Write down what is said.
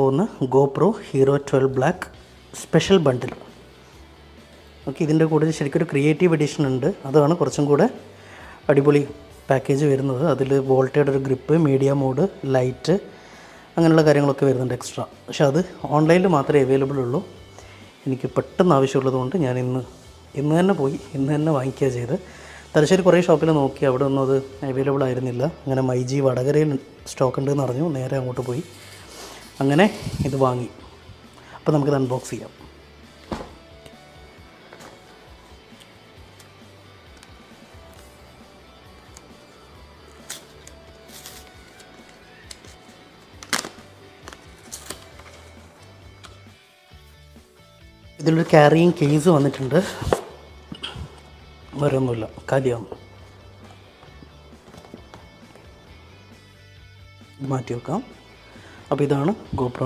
പോകുന്ന GoPro hero 12 black special ബണ്ടിൽ. Okay, ഇതിൻ്റെ കൂടെ ശരിക്കും ഒരു ക്രിയേറ്റീവ് എഡിഷൻ ഉണ്ട്. അതാണ് കുറച്ചും കൂടെ അടിപൊളി പാക്കേജ് വരുന്നത്. അതിൽ വോൾട്ടയുടെ ഒരു ഗ്രിപ്പ്, മീഡിയ മോഡ്, ലൈറ്റ്, അങ്ങനെയുള്ള കാര്യങ്ങളൊക്കെ വരുന്നുണ്ട് എക്സ്ട്രാ. പക്ഷേ അത് ഓൺലൈനിൽ മാത്രമേ അവൈലബിൾ ഉള്ളൂ. എനിക്ക് പെട്ടെന്ന് ആവശ്യമുള്ളതുകൊണ്ട് ഞാൻ ഇന്ന് തന്നെ പോയി ഇന്ന് തന്നെ വാങ്ങിക്കുക ചെയ്ത്. തലശ്ശേരി കുറേ ഷോപ്പിൽ നോക്കി, അവിടെ ഒന്നും അത് അവൈലബിൾ ആയിരുന്നില്ല. അങ്ങനെ മൈജി വടകരയിൽ സ്റ്റോക്ക് ഉണ്ടെന്ന് അറിഞ്ഞു, നേരെ അങ്ങോട്ട് പോയി അങ്ങനെ ഇത് വാങ്ങി. അപ്പോൾ നമുക്കിത് അൺബോക്സ് ചെയ്യാം. ഇതിലൊരു ക്യാരിയിങ് കേസ് വന്നിട്ടുണ്ട്. വേറെ ഒന്നുമില്ല, കാലിയാണ്. മാറ്റി വെക്കാം. അപ്പോൾ ഇതാണ് ഗോപ്രോ